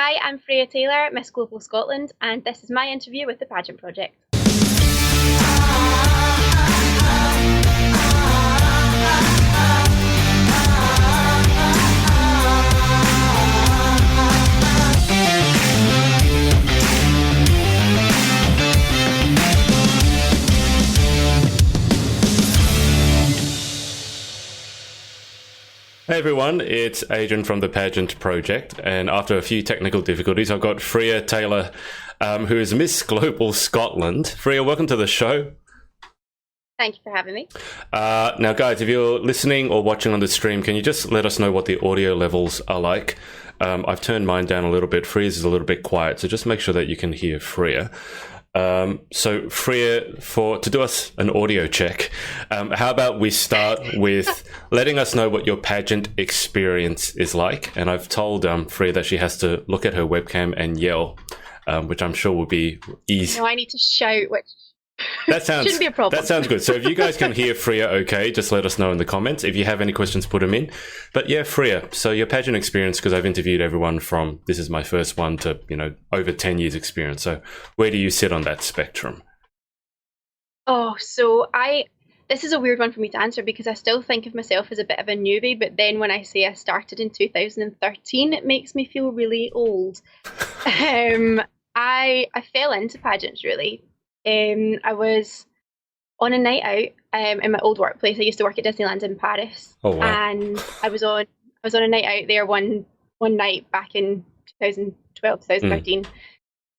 Hi, I'm Freya Taylor, Miss Global Scotland, and this is my interview with the Pageant Project. Hey everyone, it's Adrian from the Pageant Project, and after a few technical difficulties, I've got Freya Taylor, who is Miss Global Scotland. Freya, welcome to the show. Thank you for having me. Now, guys, if you're listening or watching on the stream, can you just let us know what the audio levels are like? I've turned mine down a little bit. Freya's is a little bit quiet, so just make sure that you can hear Freya. So Freya, to do us an audio check, how about we start with letting us know what your pageant experience is like? And I've told Freya that she has to look at her webcam and yell, which I'm sure will be easy. No, I need to shout, which that shouldn't be a problem. That sounds good. So if you guys can hear Freya okay, just let us know in the comments. If you have any questions, put them in. But yeah, Freya, so your pageant experience, because I've interviewed everyone from, this is my first one, to, over 10 years experience. So where do you sit on that spectrum? Oh, this is a weird one for me to answer because I still think of myself as a bit of a newbie, but then when I say I started in 2013, it makes me feel really old. I fell into pageants, really. I was on a night out in my old workplace. I used to work at Disneyland in Paris. Oh, wow. And I was on a night out there one night back in 2012, 2013.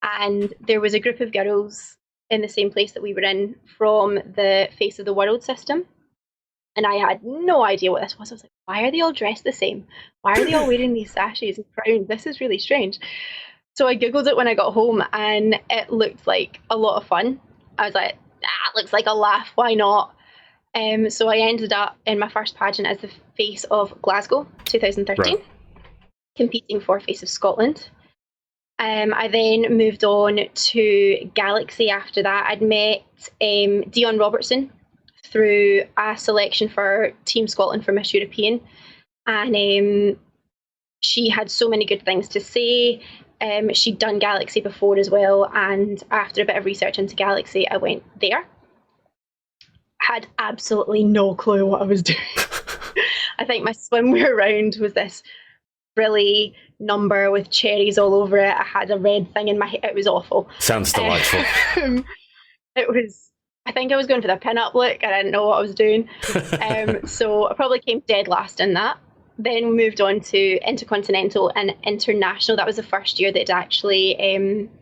And there was a group of girls in the same place that we were in from the Face of the World system. And I had no idea what this was. I was like, why are they all dressed the same? Why are they all wearing these sashes and crowns? This is really strange. So I Googled it when I got home and it looked like a lot of fun. I was like, it looks like a laugh, why not? So I ended up in my first pageant as the Face of Glasgow, 2013, right, competing for Face of Scotland. I then moved on to Galaxy after that. I'd met Dion Robertson through a selection for Team Scotland for Miss European. And she had so many good things to say. She'd done Galaxy before as well, and after a bit of research into Galaxy, I went there. Had absolutely no clue what I was doing. I think my swimwear round was this frilly number with cherries all over it. I had a red thing in my hair. It was awful. Sounds delightful. I think I was going for the pin-up look. I didn't know what I was doing. So I probably came dead last in that. Then we moved on to Intercontinental and International. That was the first year they'd actually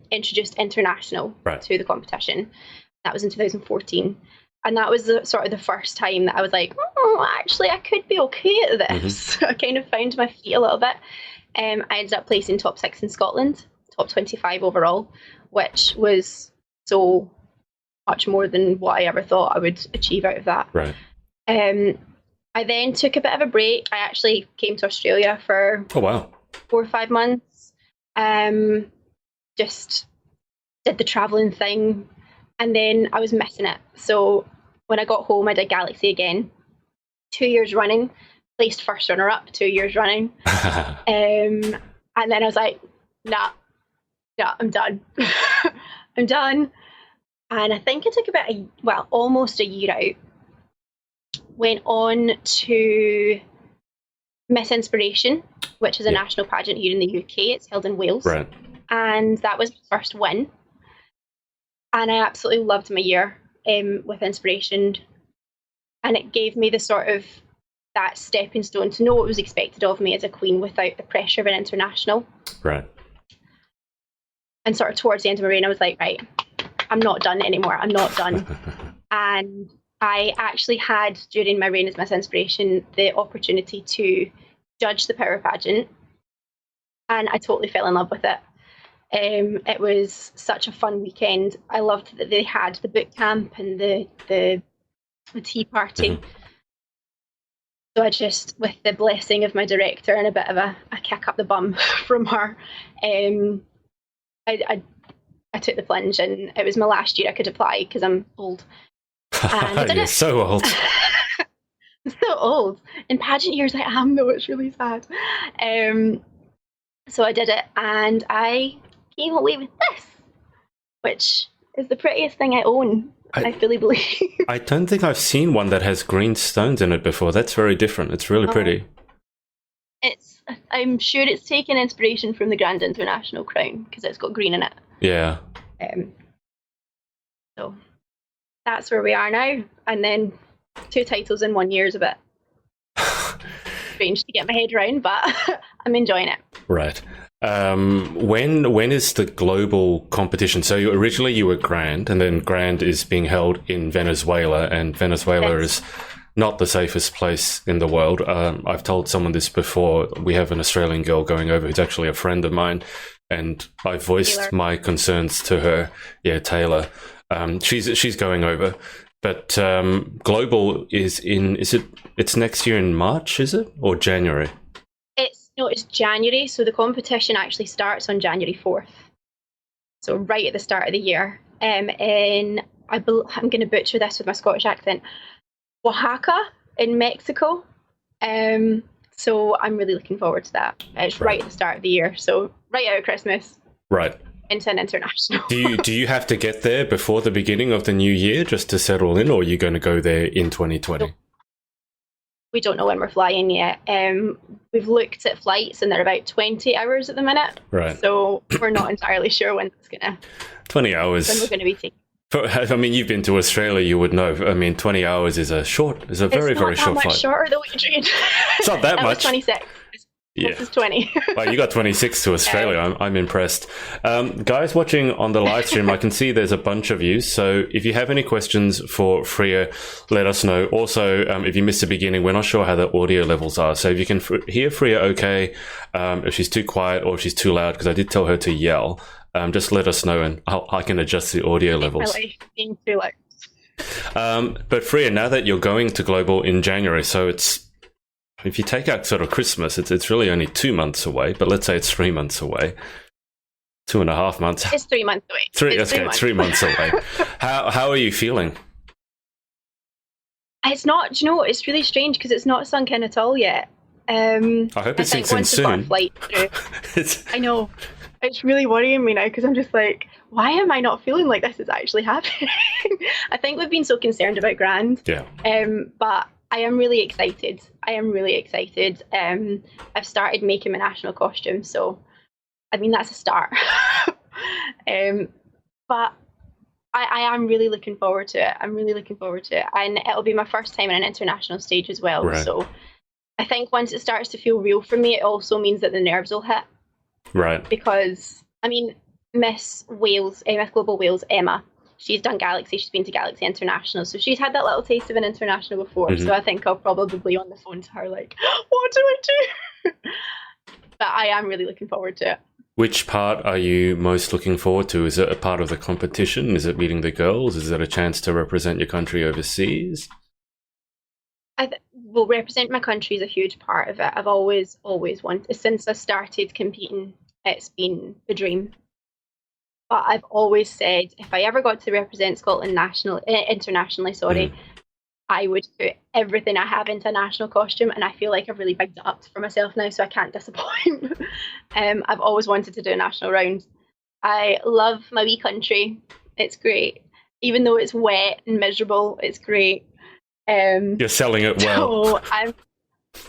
introduced International to the competition. That was in 2014. And that was sort of the first time that I was like, actually, I could be okay at this. Mm-hmm. I kind of found my feet a little bit. I ended up placing top 6 in Scotland, top 25 overall, which was so much more than what I ever thought I would achieve out of that. Right. I then took a bit of a break. I actually came to Australia for 4 or 5 months. Just did the travelling thing, and then I was missing it. So when I got home, I did Galaxy again, 2 years running, placed first runner-up 2 years running. And then I was like, nah, I'm done. I'm done. And I think it took almost a year out. Went on to Miss Inspiration, which is a national pageant here in the UK. It's held in Wales. Right. And that was my first win. And I absolutely loved my year with Inspiration. And it gave me the sort of that stepping stone to know what was expected of me as a queen without the pressure of an international. Right. And sort of towards the end of my reign, I was like, right, I'm not done anymore. I'm not done. And I actually had, during my reign as Miss Inspiration, the opportunity to judge the Power Pageant, and I totally fell in love with it. It was such a fun weekend. I loved that they had the boot camp and the tea party. Mm-hmm. So I just, with the blessing of my director and a bit of a kick up the bum from her, I took the plunge, and it was my last year I could apply because I'm old. You're so old. I'm so old. In pageant years I am, though. It's really sad. So I did it, and I came away with this, which is the prettiest thing I own. I fully believe. I don't think I've seen one that has green stones in it before. That's very different. It's really pretty. I'm sure it's taken inspiration from the Grand International crown because it's got green in it. Yeah. So that's where we are now. And then 2 titles in 1 year is a bit strange to get my head around, but I'm enjoying it. Right. When is the global competition? So originally you were Grand, and then Grand is being held in Venezuela, and Venezuela is not the safest place in the world. I've told someone this before. We have an Australian girl going over who's actually a friend of mine, and I voiced Taylor. my concerns to her. Yeah, Taylor. She's going over, but global it's next year in March, is it, or January? It's January, so the competition actually starts on January 4th. So right at the start of the year. I'm going to butcher this with my Scottish accent. Oaxaca in Mexico. So I'm really looking forward to that. It's right at the start of the year, so right out of Christmas. Right. Into an international. Do you have to get there before the beginning of the new year just to settle in, or are you going to go there in 2020? We don't know when we're flying yet. We've looked at flights and they're about 20 hours at the minute. Right. So we're not entirely sure when it's gonna. 20 hours. When we're going to be taking. I mean, you've been to Australia, you would know. I mean, 20 hours is a very short flight. It's not that much shorter though, Adrian. It's not that much. Was 26. Yeah. This is 20. Well, you got 26 to Australia. I'm impressed. Guys watching on the live stream, I can see there's a bunch of you. So if you have any questions for Freya, let us know. Also, if you missed the beginning, we're not sure how the audio levels are. So if you can hear Freya okay, if she's too quiet or if she's too loud, because I did tell her to yell, just let us know and I can adjust the audio levels. Being too loud. But Freya, now that you're going to Global in January, so if you take out sort of Christmas, it's really only 2 months away, but let's say it's 3 months away. 2.5 months. It's 3 months away. It's 3 months away. How are you feeling? It's not, it's really strange because it's not sunk in at all yet. I hope it sinks in soon. Flight through, I know. It's really worrying me now because I'm just like, why am I not feeling like this is actually happening? I think we've been so concerned about Grand. Yeah. But I am really excited. I've started making my national costume, so I mean that's a start. But I am really looking forward to it. And it'll be my first time on an international stage as well. Right. So I think once it starts to feel real for me, it also means that the nerves will hit. Right. Because I mean, Miss Global Wales, Emma, she's done Galaxy, she's been to Galaxy International, so she's had that little taste of an international before. Mm-hmm. So I think I'll probably be on the phone to her like, what do I do? But I am really looking forward to it. Which part are you most looking forward to? Is it a part of the competition? Is it meeting the girls? Is it a chance to represent your country overseas? Well, represent my country is a huge part of it. I've always wanted, since I started competing, it's been a dream. But I've always said if I ever got to represent Scotland internationally, I would put everything I have into a national costume, and I feel like I've really bigged it up for myself now, so I can't disappoint. I've always wanted to do a national round. I love my wee country. It's great. Even though it's wet and miserable, it's great. You're selling it well. So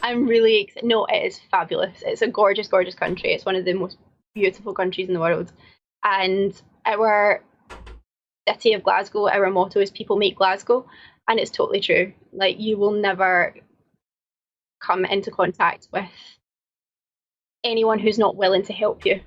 I'm really excited. No, it is fabulous. It's a gorgeous, gorgeous country. It's one of the most beautiful countries in the world. And our city of Glasgow, our motto is people make Glasgow. And it's totally true. Like, you will never come into contact with anyone who's not willing to help you.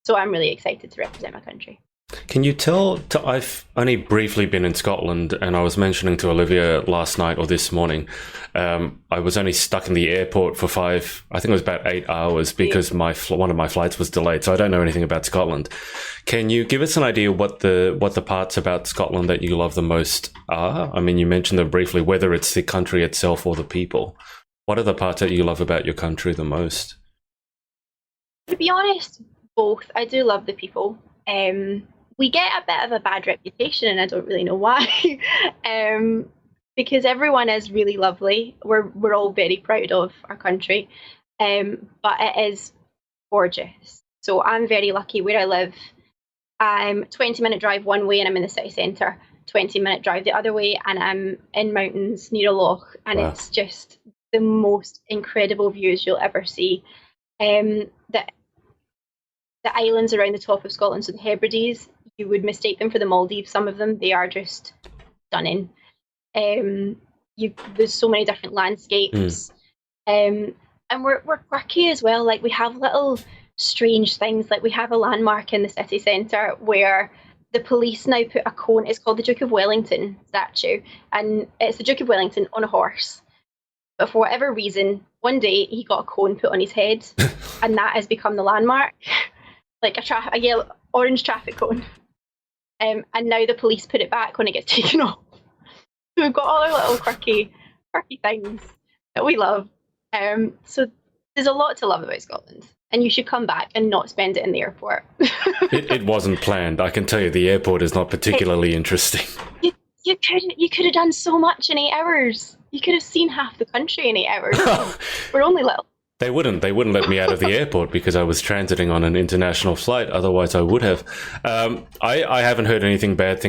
So I'm really excited to represent my country. Can you tell, I've only briefly been in Scotland, and I was mentioning to Olivia last night or this morning, I was only stuck in the airport for I think it was about 8 hours because one of my flights was delayed, so I don't know anything about Scotland. Can you give us an idea what the parts about Scotland that you love the most are? I mean, you mentioned them briefly, whether it's the country itself or the people. What are the parts that you love about your country the most? To be honest, both. I do love the people. We get a bit of a bad reputation, and I don't really know why. Because everyone is really lovely. We're all very proud of our country. But it is gorgeous. So I'm very lucky where I live. I'm 20-minute drive one way and I'm in the city centre, 20-minute drive the other way and I'm in mountains near a loch, and it's just the most incredible views you'll ever see. The islands around the top of Scotland, so the Hebrides, you would mistake them for the Maldives. Some of them, they are just stunning. There's so many different landscapes, and we're quirky as well. Like, we have little strange things. Like, we have a landmark in the city centre where the police now put a cone. It's called the Duke of Wellington statue, and it's the Duke of Wellington on a horse. But for whatever reason, one day he got a cone put on his head, and that has become the landmark, like a yellow, orange traffic cone. And now the police put it back when it gets taken off. So we've got all our little quirky things that we love. So there's a lot to love about Scotland, and you should come back and not spend it in the airport. It wasn't planned. I can tell you, the airport is not particularly interesting. You could have done so much in 8 hours. You could have seen half the country in 8 hours. We're only little. They wouldn't let me out of the airport because I was transiting on an international flight. Otherwise, I would have. I haven't heard any bad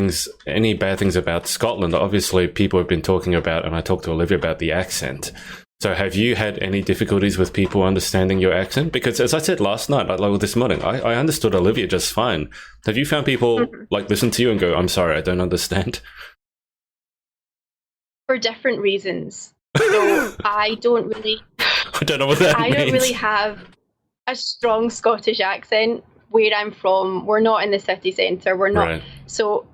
things about Scotland. Obviously, people have been talking about, and I talked to Olivia about the accent. So have you had any difficulties with people understanding your accent? Because as I said last night, like this morning, I understood Olivia just fine. Have you found people like listen to you and go, "I'm sorry, I don't understand"? For different reasons. So I don't know what that means. I don't really have a strong Scottish accent where I'm from. We're not in the city centre. We're not. Right. So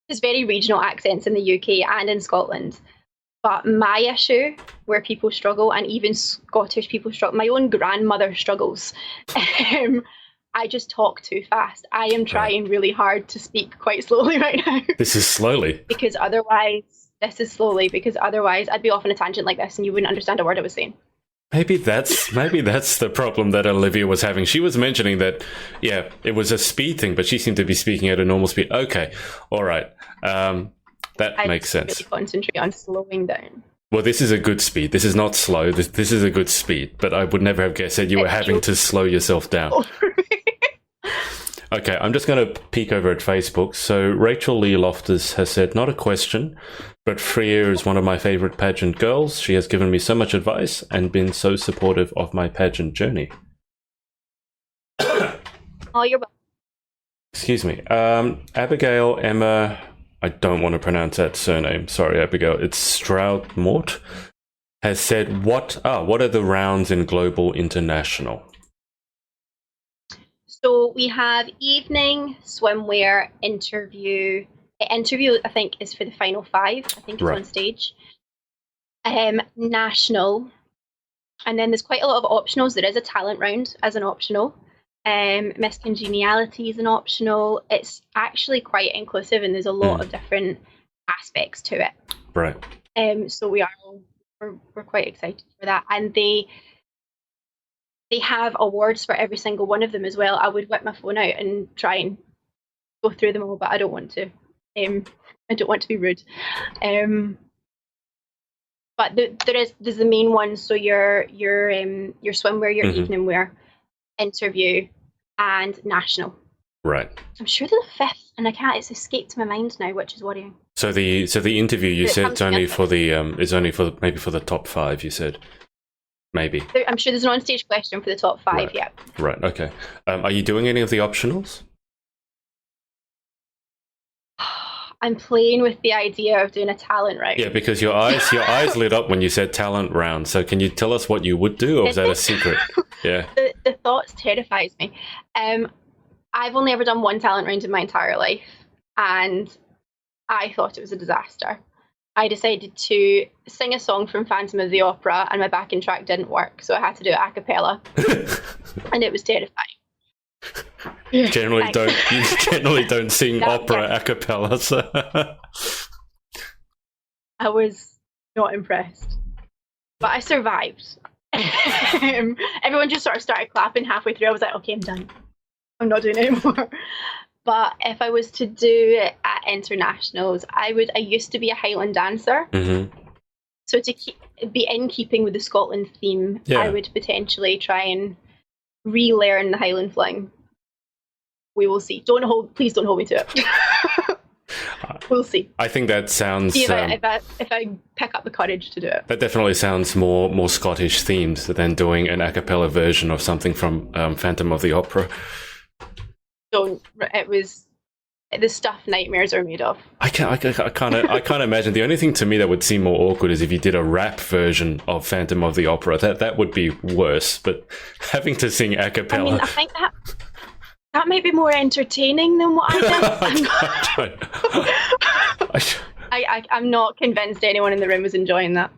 there's very regional accents in the UK and in Scotland. But my issue, where people struggle, and even Scottish people struggle, my own grandmother struggles. I just talk too fast. I am trying really hard to speak quite slowly right now. This is slowly. Because otherwise I'd be off on a tangent like this and you wouldn't understand a word I was saying. Maybe that's the problem that Olivia was having. She was mentioning that, yeah, it was a speed thing, but she seemed to be speaking at a normal speed. Okay, all right. That makes sense. Really concentrate on slowing down. Well, this is a good speed. This is not slow. This is a good speed. But I would never have guessed that you were having to slow yourself down. Okay, I'm just going to peek over at Facebook. So Rachel Lee Loftus has said, not a question, but Freya is one of my favourite pageant girls. She has given me so much advice and been so supportive of my pageant journey. Oh, you're welcome. Excuse me. Abigail Emma, I don't want to pronounce that surname. Sorry, Abigail. It's Stroud-Mort, has said, what are the rounds in Global International? So we have evening, swimwear, interview. Interview, I think, is for the final 5. I think it's on stage. National. And then there's quite a lot of optionals. There is a talent round as an optional. Miss Congeniality is an optional. It's actually quite inclusive and there's a lot of different aspects to it. Right. So we're quite excited for that. And they have awards for every single one of them as well. I would whip my phone out and try and go through them all, but I don't want to. I don't want to be rude. But there's the main ones. So your swimwear, your evening wear, interview, and national. Right. I'm sure there's a 5th, and it's escaped my mind now, which is worrying. So the interview you said it's only for maybe for the top 5. You said. Maybe. I'm sure there's an on-stage question for the top 5, right. Yeah. Right, okay. Are you doing any of the optionals? I'm playing with the idea of doing a talent round. Yeah, because your eyes lit up when you said talent round. So can you tell us what you would do, or is that a secret? Yeah. The thought terrifies me. I've only ever done one talent round in my entire life, and I thought it was a disaster. I decided to sing a song from Phantom of the Opera, and my backing track didn't work, so I had to do it a cappella, and it was terrifying. You generally don't sing opera a cappella. So. I was not impressed, but I survived. Everyone just sort of started clapping halfway through. I was like, okay, I'm done. I'm not doing it anymore. But if I was to do it at internationals, I used to be a Highland dancer. Mm-hmm. So to be in keeping with the Scotland theme, I would potentially try and relearn the Highland fling. We will see. Please don't hold me to it. We'll see. I think that sounds. See if I pick up the courage to do it. That definitely sounds more Scottish themed than doing an a cappella version of something from Phantom of the Opera. It was the stuff nightmares are made of. I can't imagine. The only thing to me that would seem more awkward is if you did a rap version of Phantom of the Opera. That would be worse. But having to sing a cappella. I mean, I think that might be more entertaining than what I did. I'm not convinced anyone in the room was enjoying that.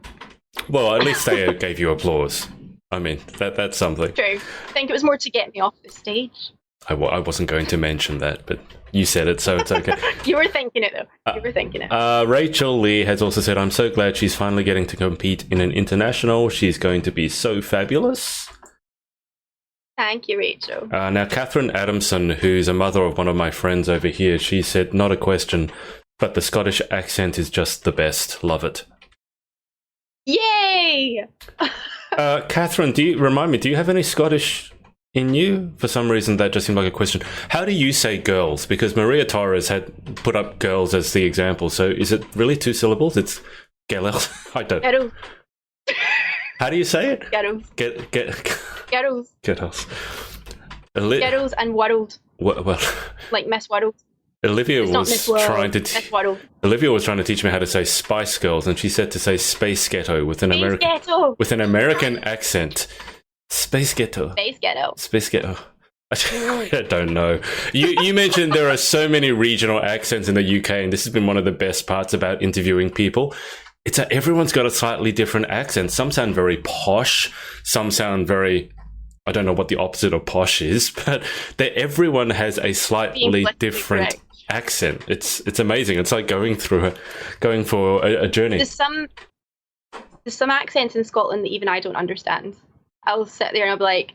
Well, at least they gave you applause. I mean, that's something. True. I think it was more to get me off the stage. I wasn't going to mention that, but you said it, so it's okay. You were thinking it, though. You were thinking it. Rachel Lee has also said, I'm so glad she's finally getting to compete in an international. She's going to be so fabulous. Thank you, Rachel. Now, Catherine Adamson, who's a mother of one of my friends over here, she said, not a question, but the Scottish accent is just the best. Love it. Yay! Catherine, do you have any Scottish in you? For some reason, that just seemed like a question. How do you say girls? Because Maria Torres had put up girls as the example. So is it really 2 syllables? It's girls. I don't. Girls. How do you say it? Girls. Girls. Girls. Girls and world. Well, like Miss World. Olivia was trying to teach me how to say Spice Girls, and she said to say Space Ghetto with an American accent. Space Ghetto. I don't know. You mentioned there are so many regional accents in the UK, and this has been one of the best parts about interviewing people. It's that everyone's got a slightly different accent. Some sound very posh. Some sound very, I don't know what the opposite of posh is, but everyone has a slightly different accent. It's amazing. It's like going for a journey. There's some accents in Scotland that even I don't understand. I'll sit there and I'll be like,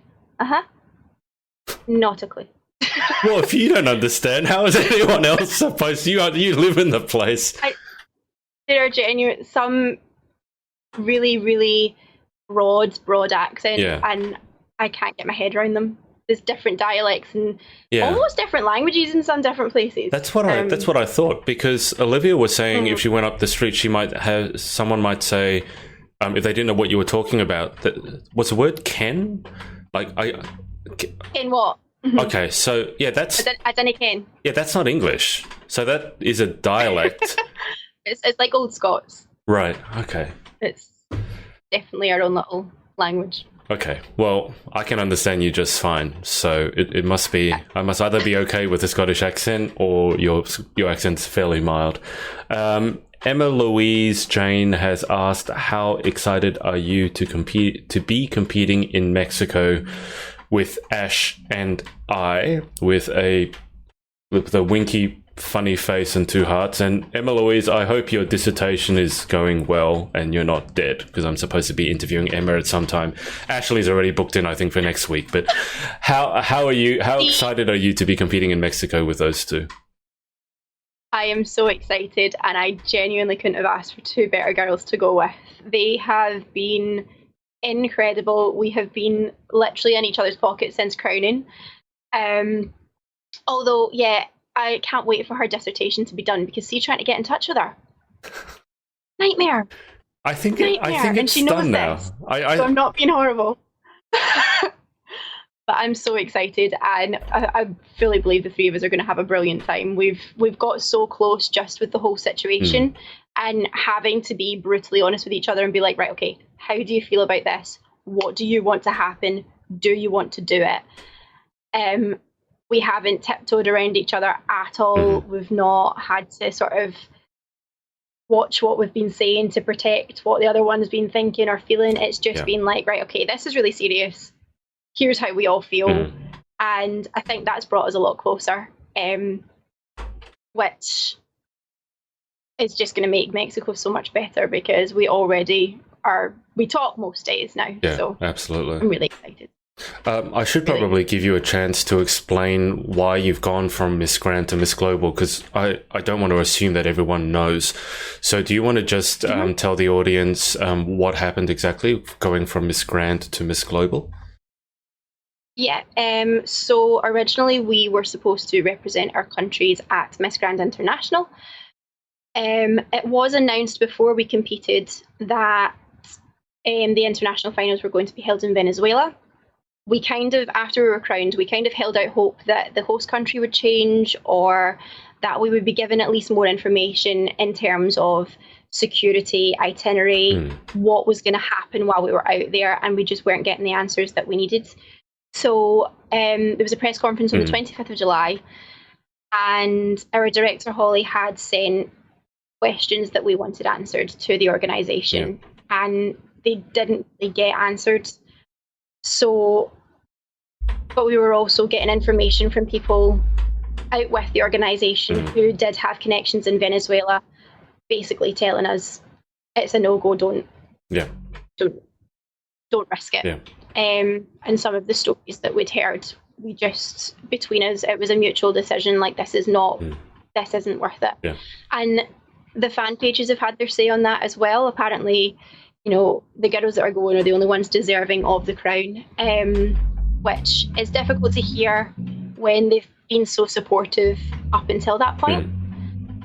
not a clue. Well, if you don't understand, how is anyone else supposed to? You live in the place. There are some really, really broad accents, and I can't get my head around them. There's different dialects and almost different languages in some different places. That's what I thought, because Olivia was saying if she went up the street, someone might say, if they didn't know what you were talking about, what's the word? Ken? Ken what? Okay, so that's I don't ken. Yeah, that's not English. So that is a dialect. It's like Old Scots. Right. Okay. It's definitely our own little language. Okay. Well, I can understand you just fine. So it must be. I must either be okay with the Scottish accent or your accent's fairly mild. Emma Louise Jane has asked, how excited are you to be competing in Mexico with Ash and I, with a winky funny face and 2 hearts? And Emma Louise, I hope your dissertation is going well and you're not dead, because I'm supposed to be interviewing Emma at some time. Ashley's already booked in, I think, for next week. But how are you? How excited are you to be competing in Mexico with those two? I am so excited, and I genuinely couldn't have asked for 2 better girls to go with. They have been incredible. We have been literally in each other's pockets since crowning. Although, I can't wait for her dissertation to be done, because trying to get in touch with her. Nightmare. I think it's done now. So I'm not being horrible. But I'm so excited, and I fully believe the 3 of us are going to have a brilliant time. We've got so close just with the whole situation, and having to be brutally honest with each other and be like, right, okay, how do you feel about this? What do you want to happen? Do you want to do it? We haven't tiptoed around each other at all. We've not had to sort of watch what we've been saying to protect what the other one's been thinking or feeling. It's just been like, right, okay, this is really serious. Here's how we all feel. And I think that's brought us a lot closer, which is just going to make Mexico so much better, because we talk most days now. Yeah, so absolutely. I'm really excited. I should probably give you a chance to explain why you've gone from Miss Grand to Miss Global, because I don't want to assume that everyone knows. So do you want to just tell the audience what happened exactly going from Miss Grand to Miss Global? Yeah. So originally we were supposed to represent our countries at Miss Grand International. It was announced before we competed that the international finals were going to be held in Venezuela. We kind of, after we were crowned, we kind of held out hope that the host country would change, or that we would be given at least more information in terms of security, itinerary, what was going to happen while we were out there, and we just weren't getting the answers that we needed. So there was a press conference on the 25th of July, and our director, Holly, had sent questions that we wanted answered to the organisation, and they didn't really get answered. So, but we were also getting information from people out with the organisation who did have connections in Venezuela, basically telling us it's a no-go, don't risk it. And some of the stories that we'd heard, we just, between us, it was a mutual decision, like this isn't worth it. And the fan pages have had their say on that as well. Apparently, you know, the girls that are going are the only ones deserving of the crown, which is difficult to hear when they've been so supportive up until that point.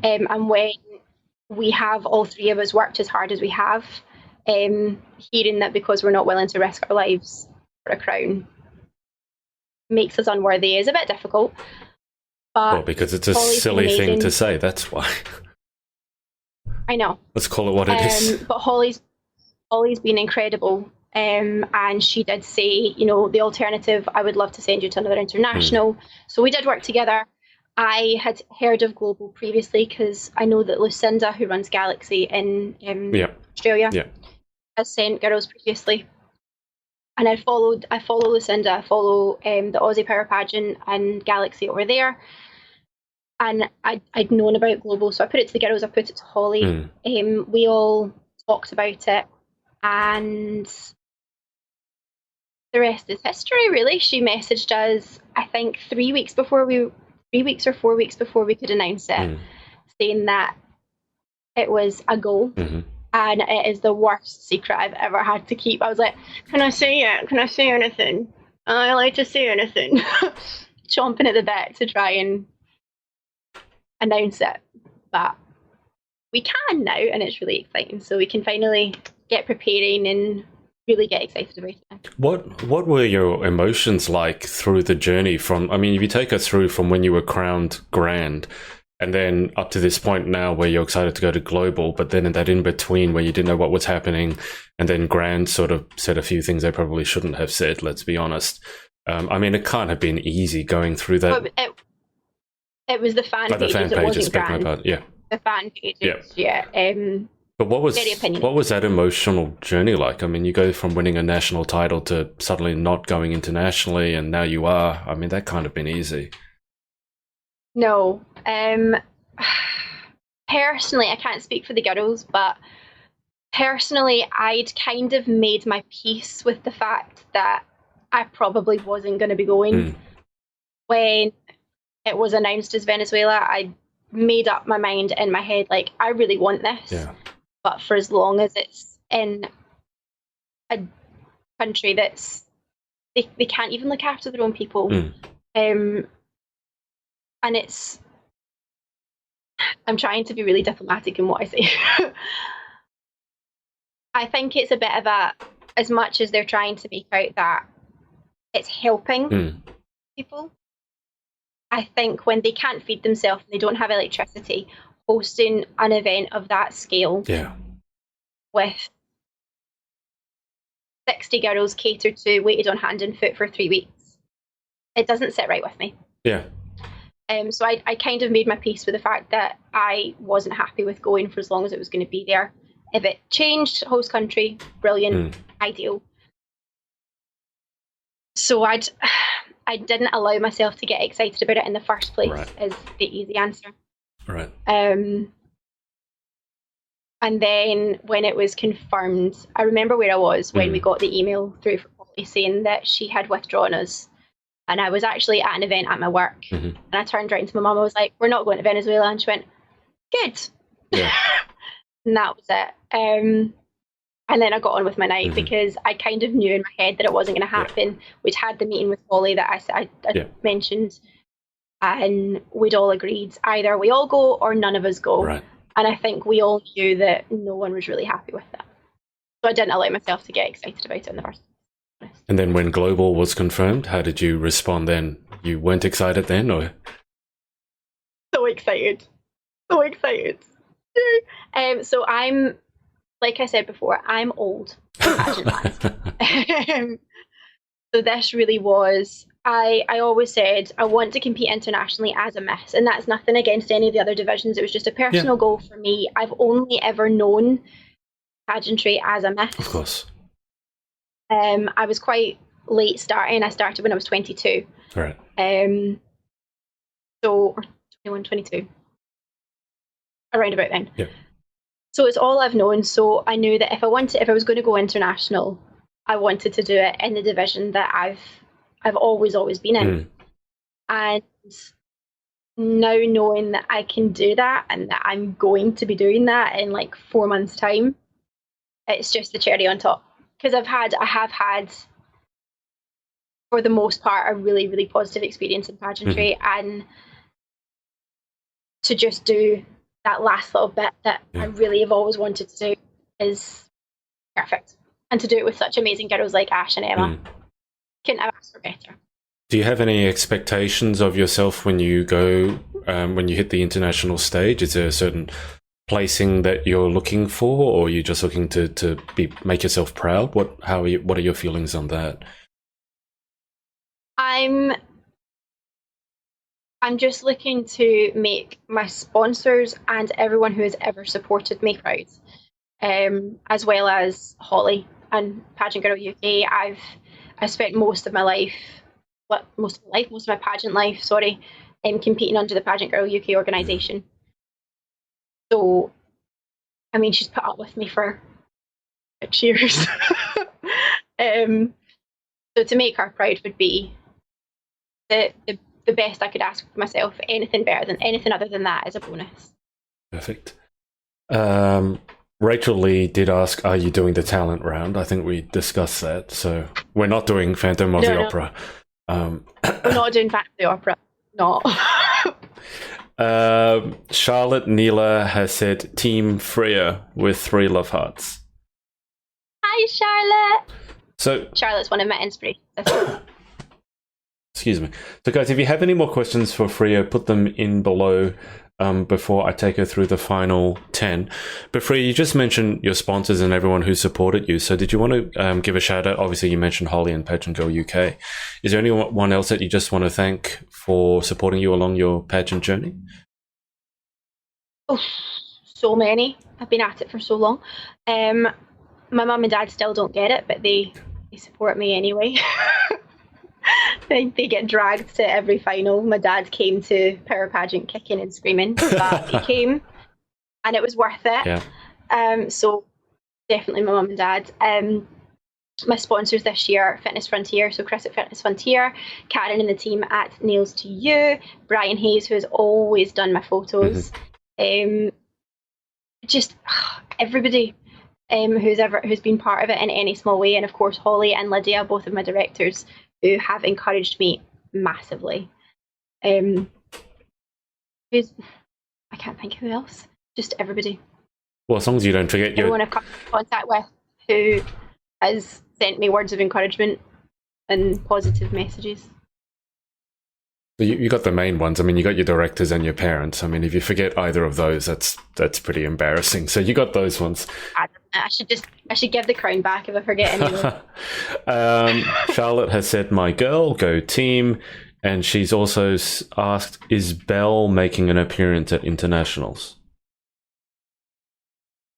And when we have, all three of us, worked as hard as we have, hearing that because we're not willing to risk our lives for a crown makes us unworthy is a bit difficult. But well, because it's a silly thing to say, that's why. I know. Let's call it what it is. But Holly's been incredible. And she did say, you know, the alternative, I would love to send you to another international. So we did work together. I had heard of Global previously because I know that Lucinda, who runs Galaxy in Australia, has sent girls previously. And I follow Lucinda, I follow the Aussie Power Pageant and Galaxy over there. And I'd known about Global, so I put it to the girls, I put it to Holly. We all talked about it, and the rest is history, really. She messaged us, I think 3 weeks or 4 weeks before we could announce it, saying that it was a goal. And it is the worst secret I've ever had to keep. I was like, can I say it? Can I say anything? I like to say anything. Chomping at the bit to try and announce it. But we can now, and it's really exciting. So we can finally get preparing and really get excited about it. What were your emotions like through the journey from, I mean, if you take us through from when you were crowned Grand and then up to this point now where you're excited to go to Global, but then in that in-between where you didn't know what was happening, and then Grand sort of said a few things they probably shouldn't have said, let's be honest. I mean, it can't have been easy going through that. It was the fan pages. The fan pages, Grand. The fan pages, But what was that emotional journey like? I mean, you go from winning a national title to suddenly not going internationally, and now you are. I mean, that can't have been easy. No. Personally, I can't speak for the girls, but personally, I'd kind of made my peace with the fact that I probably wasn't going to be going. When it was announced as Venezuela, I made up my mind in my head, like, I really want this. But for as long as it's in a country that's, they can't even look after their own people. And it's, I'm trying to be really diplomatic in what I say. I think it's a bit of a, as much as they're trying to make out that it's helping people, I think when they can't feed themselves and they don't have electricity, hosting an event of that scale with 60 girls catered to, waited on hand and foot for 3 weeks, it doesn't sit right with me. So I kind of made my peace with the fact that I wasn't happy with going for as long as it was going to be there. If it changed host country, brilliant, ideal. So I didn't allow myself to get excited about it in the first place, is the easy answer. And then when it was confirmed, I remember where I was when we got the email through from Polly saying that she had withdrawn us. And I was actually at an event at my work. And I turned around to my mum, I was like, we're not going to Venezuela. And she went, good. And that was it. And then I got on with my night because I kind of knew in my head that it wasn't going to happen. Yeah. We'd had the meeting with Holly that I mentioned, and we'd all agreed either we all go or none of us go. Right. And I think we all knew that no one was really happy with that. So I didn't allow myself to get excited about it in the first place. And then when Global was confirmed, how did you respond then? You weren't excited then, or? So excited. So excited. So I'm, like I said before, I'm old in pageant. So this really was, I always said I want to compete internationally as a miss, and that's nothing against any of the other divisions. It was just a personal goal for me. I've only ever known pageantry as a miss. Of course. I was quite late starting. I started when I was 22. Right. So 21, 22. Around about then. Yeah. So it's all I've known. So I knew that if I was going to go international, I wanted to do it in the division that I've always been in. And now knowing that I can do that and that I'm going to be doing that in like 4 months' time, it's just the cherry on top. Because I have had, for the most part, a really, really positive experience in pageantry, and to just do that last little bit that I really have always wanted to do is perfect. And to do it with such amazing girls like Ash and Emma, couldn't have asked for better. Do you have any expectations of yourself when you go, when you hit the international stage? Is there a certain placing that you're looking for, or are you just looking to make yourself proud? What are your feelings on that? I'm just looking to make my sponsors and everyone who has ever supported me proud, as well as Holly and Pageant Girl UK. I spent most of my pageant life, competing under the Pageant Girl UK organisation. So, I mean, she's put up with me for 6 years. So to make her proud would be the best I could ask for myself. Anything other than that is a bonus. Perfect. Rachel Lee did ask, are you doing the talent round? I think we discussed that. So we're not doing Phantom of the Opera. We're not doing Phantom of the Opera. No. Charlotte Neela has said Team Freya with 3 love hearts. Hi, Charlotte. So Charlotte's one of my inspirations. Excuse me. So guys, if you have any more questions for Freya, put them in below before I take her through the final 10. But Freya, you just mentioned your sponsors and everyone who supported you. So did you want to give a shout out? Obviously, you mentioned Holly and Pageant Girl UK. Is there anyone else that you just want to thank for supporting you along your pageant journey? Oh, so many. I've been at it for so long. My mum and dad still don't get it, but they support me anyway. They get dragged to every final. My dad came to Power Pageant kicking and screaming, but he came, and it was worth it. Yeah. So definitely my mum and dad. My sponsors this year, Fitness Frontier, so Chris at Fitness Frontier, Karen and the team at Nails to You, Brian Hayes, who has always done my photos. Just everybody who's been part of it in any small way, and of course Holly and Lydia, both of my directors, who have encouraged me massively. I can't think who else. Just everybody. Well, as long as you don't forget everyone I've come in contact with who has sent me words of encouragement and positive messages. You got the main ones. I mean, you got your directors and your parents. I mean, if you forget either of those, that's pretty embarrassing. So you got those ones. I should give the crown back if I forget anyone. Charlotte has said, "My girl, go team," and she's also asked, "Is Belle making an appearance at internationals?"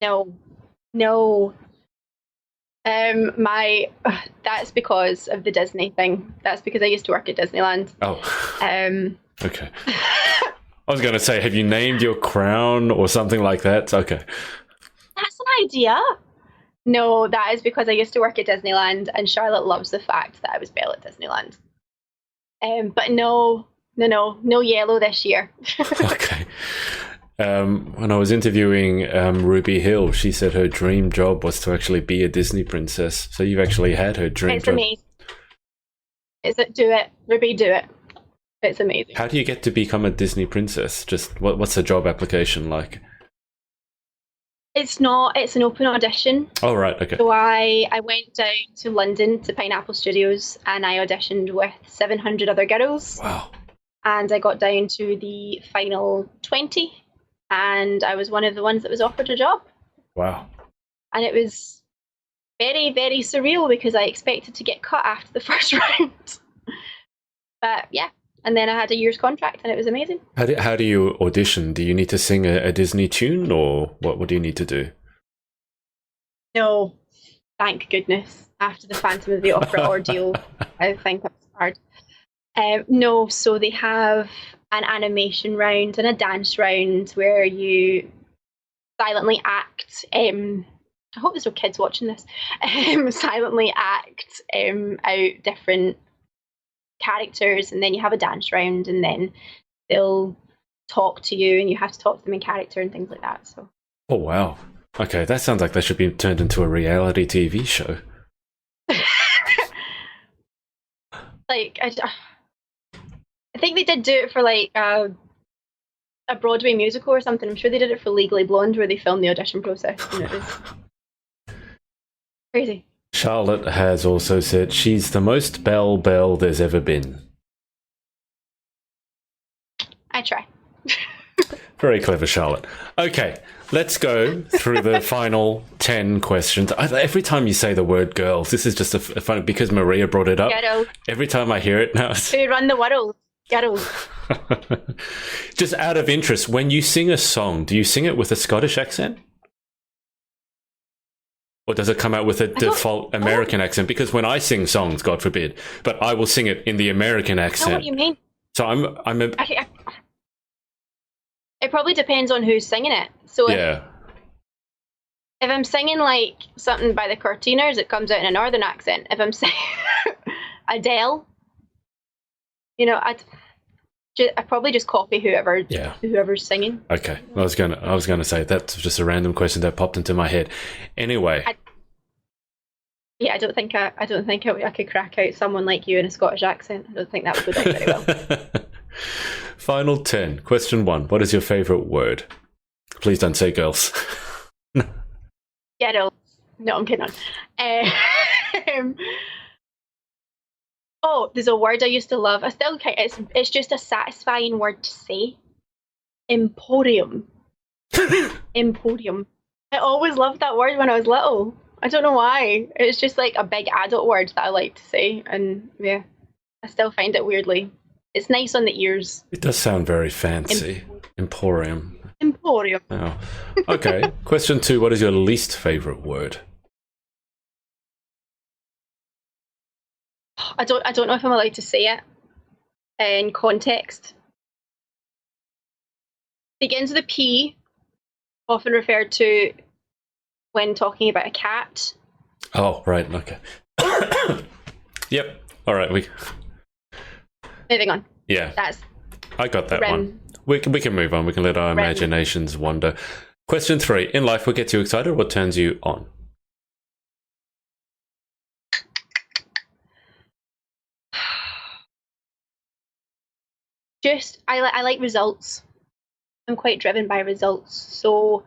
No. That's because of the Disney thing. That's because I used to work at Disneyland. Oh. Okay. I was going to say, have you named your crown or something like that? Okay. That's an idea. No, that is because I used to work at Disneyland, and Charlotte loves the fact that I was Belle at Disneyland. But no yellow this year. Okay. When I was interviewing Ruby Hill, she said her dream job was to actually be a Disney princess. So you've actually had her dream It's job. amazing. Do it, Ruby, do it. It's amazing. How do you get to become a Disney princess? Just what's the job application like? It's an open audition. Oh, right, okay. So I went down to London to Pineapple Studios and I auditioned with 700 other girls. Wow. And I got down to the final 20 and I was one of the ones that was offered a job. Wow. And it was very, very surreal because I expected to get cut after the first round. But yeah, and then I had a year's contract and it was amazing. How do you audition? Do you need to sing a Disney tune or what do you need to do? No, thank goodness. After the Phantom of the Opera ordeal, I think that's hard. No, so they have an animation round and a dance round where you silently act. I hope there's no kids watching this. Silently act out different characters, and then you have a dance round, and then they'll talk to you, and you have to talk to them in character and things like that. So. Oh wow! Okay, that sounds like that should be turned into a reality TV show. Like I think they did do it for like a Broadway musical or something. I'm sure they did it for Legally Blonde, where they filmed the audition process, and it was crazy. Charlotte has also said she's the most Belle there's ever been. I try. Very clever, Charlotte. Okay, let's go through the final 10 questions. Every time you say the word girls, this is just a fun, because Maria brought it up. Girls. Every time I hear it now. Who run the world? Girls. Just out of interest, when you sing a song, do you sing it with a Scottish accent? Or does it come out with a default American accent? Because when I sing songs, God forbid, but I will sing it in the American accent. I know what you mean. So I'm a... It probably depends on who's singing it. So yeah. If I'm singing like something by the Cortiners, it comes out in a northern accent. If I'm singing Adele, you know, I probably just copy whoever's singing. Okay, I was gonna say that's just a random question that popped into my head. Anyway, I don't think I could crack out someone like you in a Scottish accent. I don't think that would go down very well. Final 10. Question 1. What is your favourite word? Please don't say girls. Girls. No, I'm kidding on. There's a word I used to love. I still can't. It's just a satisfying word to say. Emporium. Emporium. I always loved that word when I was little. I don't know why. It's just like a big adult word that I like to say, and yeah, I still find it weirdly. It's nice on the ears. It does sound very fancy. Emporium. Emporium. Oh. Okay. Question 2. What is your least favourite word? I don't know if I'm allowed to say it in context. Begins with a P, often referred to when talking about a cat. Oh, right. Okay. Yep. All right. Moving on. Yeah. I got that Ren. one. We can move on. We can let our imaginations wander. Question 3. In life, what gets you excited? What turns you on? I like results. I'm quite driven by results. So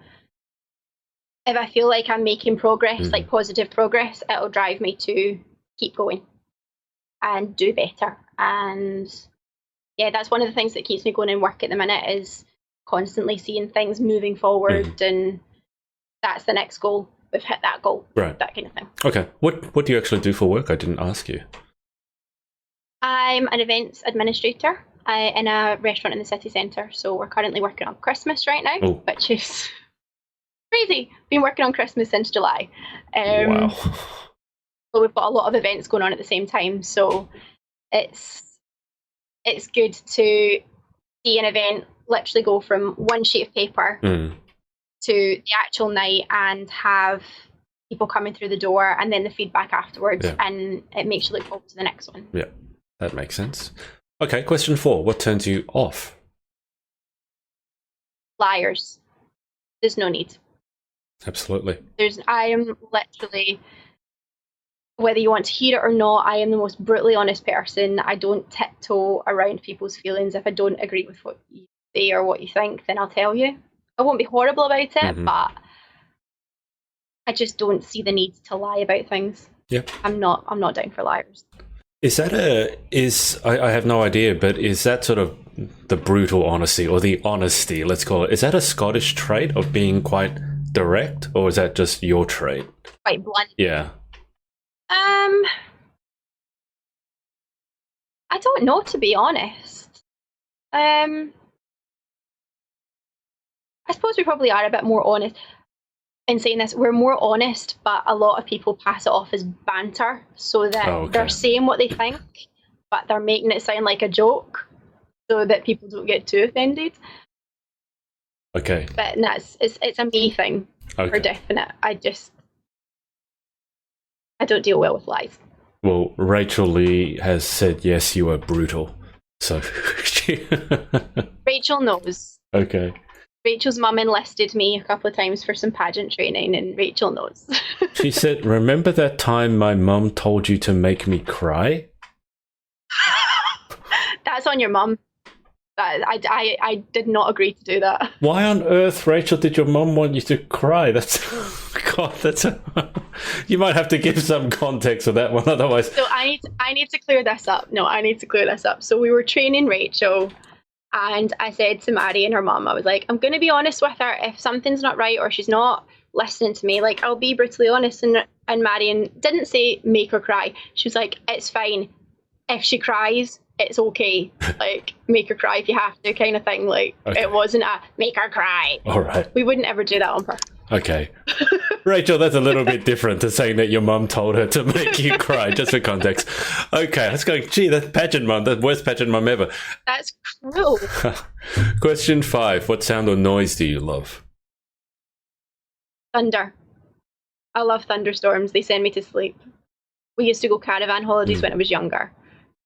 if I feel like I'm making progress, like positive progress, it'll drive me to keep going and do better. And yeah, that's one of the things that keeps me going in work at the minute, is constantly seeing things moving forward, and that's the next goal. We've hit that goal, right? That kind of thing. Okay, what do you actually do for work? I didn't ask you. I'm an events administrator in a restaurant in the city centre. So we're currently working on Christmas right now, which is crazy. Been working on Christmas since July. Wow. So we've got a lot of events going on at the same time. So it's good to see an event literally go from one sheet of paper to the actual night and have people coming through the door and then the feedback afterwards, and it makes you look forward to the next one. Yeah, that makes sense. Okay, question 4. What turns you off? Liars. There's no need. Absolutely. I am literally, whether you want to hear it or not, I am the most brutally honest person. I don't tiptoe around people's feelings. If I don't agree with what you say or what you think, then I'll tell you. I won't be horrible about it, but I just don't see the need to lie about things. Yep. I'm not down for liars. Is that I have no idea, but is that sort of the brutal honesty or the honesty, let's call it, is that a Scottish trait of being quite direct, or is that just your trait? Quite blunt. Yeah. I don't know, to be honest. I suppose we probably are a bit more honest. In saying this, we're more honest, but a lot of people pass it off as banter, so that they're saying what they think, but they're making it sound like a joke, so that people don't get too offended. Okay. But it's a me thing, for definite. I don't deal well with lies. Well, Rachel Lee has said yes, you are brutal. So Rachel knows. Okay. Rachel's mum enlisted me a couple of times for some pageant training, and Rachel knows. She said, "Remember that time my mum told you to make me cry?" That's on your mum. I did not agree to do that. Why on earth, Rachel, did your mum want you to cry? You might have to give some context for that one, otherwise. So I need to clear this up. No, I need to clear this up. So we were training Rachel, and I said to Maddie and her mum, I was like, I'm going to be honest with her. If something's not right or she's not listening to me, like, I'll be brutally honest. And Maddie didn't say make her cry. She was like, it's fine. If she cries, it's okay. Like, make her cry if you have to, kind of thing. Like, It wasn't a make her cry. All right. We wouldn't ever do that on purpose. Okay. Rachel, that's a little bit different to saying that your mum told her to make you cry, just for context. Okay, let's go. Gee, that's pageant mum. That's the worst pageant mum ever. That's cruel. Question 5. What sound or noise do you love? Thunder. I love thunderstorms. They send me to sleep. We used to go caravan holidays when I was younger,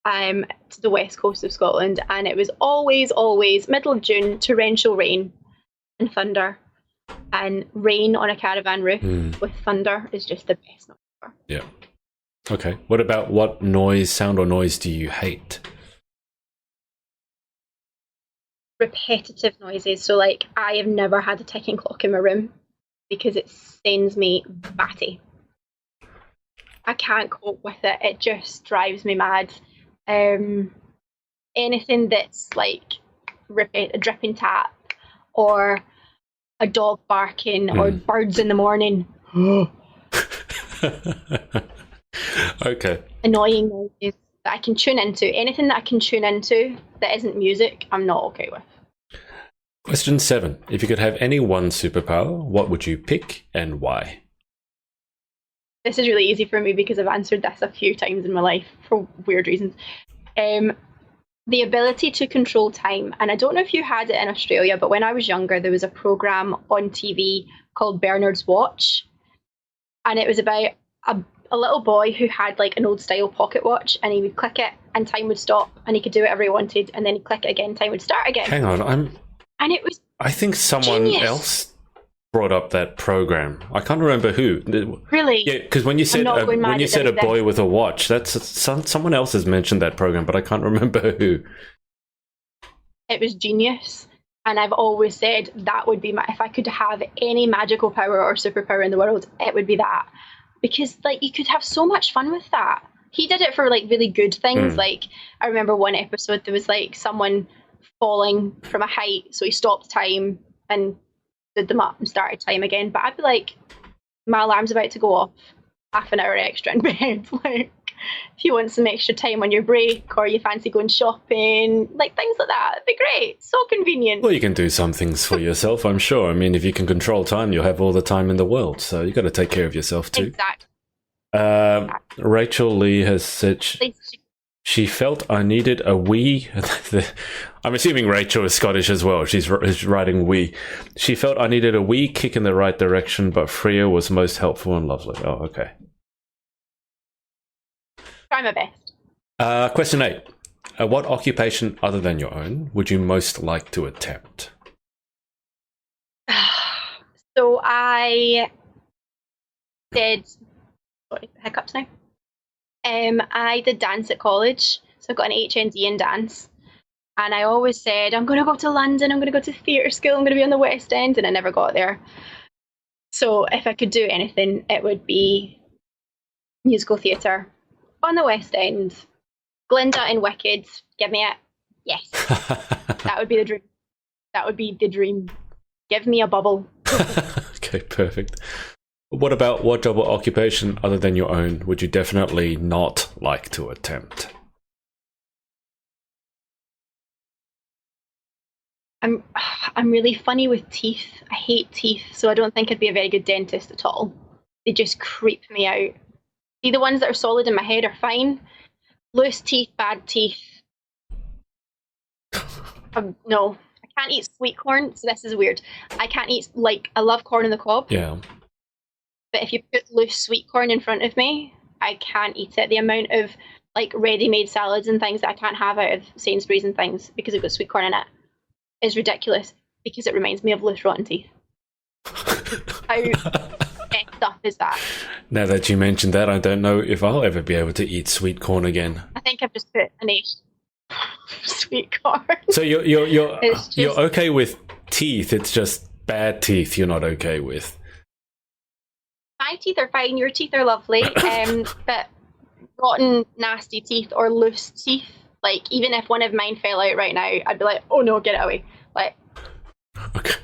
to the west coast of Scotland, and it was always middle of June, torrential rain and thunder. And rain on a caravan roof with thunder is just the best noise ever. Yeah. Okay. What about sound or noise do you hate? Repetitive noises. So, like, I have never had a ticking clock in my room because it sends me batty. I can't cope with it. It just drives me mad. Anything that's like a dripping tap or a dog barking or birds in the morning. Okay. Annoying noises that I can tune into. Anything that I can tune into that isn't music, I'm not okay with. Question 7. If you could have any one superpower, what would you pick and why? This is really easy for me because I've answered this a few times in my life for weird reasons. The ability to control time. And I don't know if you had it in Australia, but when I was younger, there was a program on TV called Bernard's Watch. And it was about a little boy who had like an old style pocket watch, and he would click it and time would stop and he could do whatever he wanted. And then he'd click it again, time would start again. Hang on. And it was I think someone else brought up that program. I can't remember who. Really? Yeah, because when you said a boy with a watch, that's someone else has mentioned that program, but I can't remember who. It was genius, and I've always said that would be if I could have any magical power or superpower in the world, it would be that, because like you could have so much fun with that. He did it for like really good things. Like I remember one episode there was like someone falling from a height, so he stopped time and did them up and started time again. But I'd be like, my alarm's about to go off, half an hour extra in bed. Like, if you want some extra time on your break or you fancy going shopping, like things like that, it'd be great. So convenient. Well, you can do some things for yourself, I'm sure. I mean, if you can control time, you'll have all the time in the world. So you got to take care of yourself too. Exactly. Rachel Lee has said she felt I needed a wee. I'm assuming Rachel is Scottish as well. She's writing wee. She felt I needed a wee kick in the right direction, but Freya was most helpful and lovely. Oh, okay. Try my best. Question 8. What occupation other than your own would you most like to attempt? So I did, sorry, hiccups now. I did dance at college, so I got an HND in dance. And I always said, I'm going to go to London, I'm going to go to theatre school, I'm going to be on the West End, and I never got there. So if I could do anything, it would be musical theatre on the West End. Glinda in Wicked, give me it. Yes. That would be the dream. That would be the dream. Give me a bubble. Okay, perfect. What job or occupation other than your own would you definitely not like to attempt? I'm really funny with teeth. I hate teeth, so I don't think I'd be a very good dentist at all. They just creep me out. See, the ones that are solid in my head are fine. Loose teeth, bad teeth. No, I can't eat sweet corn, so this is weird. I can't eat, I love corn on the cob. Yeah. But if you put loose sweet corn in front of me, I can't eat it. The amount of ready-made salads and things that I can't have out of Sainsbury's and things because they've got sweet corn in it is ridiculous, because it reminds me of loose rotten teeth. How messed up is that? Now that you mentioned that, I don't know if I'll ever be able to eat sweet corn again. I think I've just put an H. Sweet corn. So you're okay with teeth, it's just bad teeth you're not okay with. My teeth are fine, your teeth are lovely, but rotten, nasty teeth or loose teeth, even if one of mine fell out right now, I'd be like, oh no, get it away. Okay.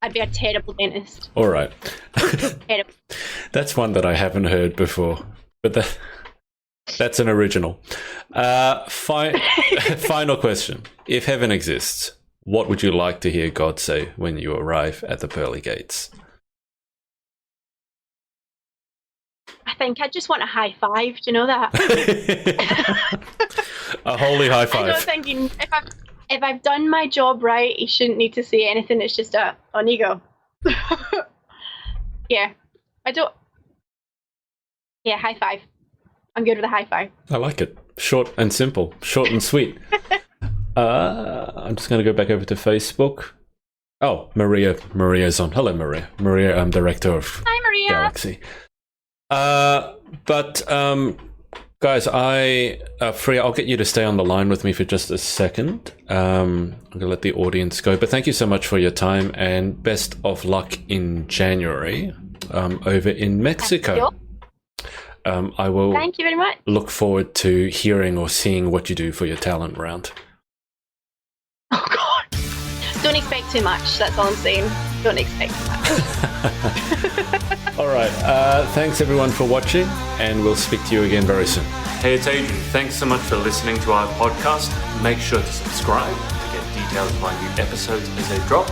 I'd be a terrible dentist. All right. Terrible. That's one that I haven't heard before, but that's an original. Final question. If heaven exists, what would you like to hear God say when you arrive at the pearly gates? I think I just want a high five. Do you know that? A holy high five. I'm not thinking, if I've done my job right, he shouldn't need to say anything. It's just on you go. Yeah. Yeah, high five. I'm good with a high five. I like it. Short and simple. Short and sweet. I'm just going to go back over to Facebook. Oh, Maria's on. Hello, Maria. Maria, I'm director of Hi, Maria. Galaxy. Guys, Freya, I'll get you to stay on the line with me for just a second. I'm going to let the audience go. But thank you so much for your time, and best of luck in January over in Mexico. I will Thank you very much. Look forward to hearing or seeing what you do for your talent round. Oh, God. Don't expect too much. That's all I'm saying. Don't expect too much. All right. Thanks, everyone, for watching, and we'll speak to you again very soon. Hey, it's Adrian. Thanks so much for listening to our podcast. Make sure to subscribe to get details of my new episodes as they drop,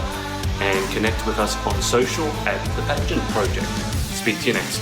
and connect with us on social at The Pageant Project. Speak to you next.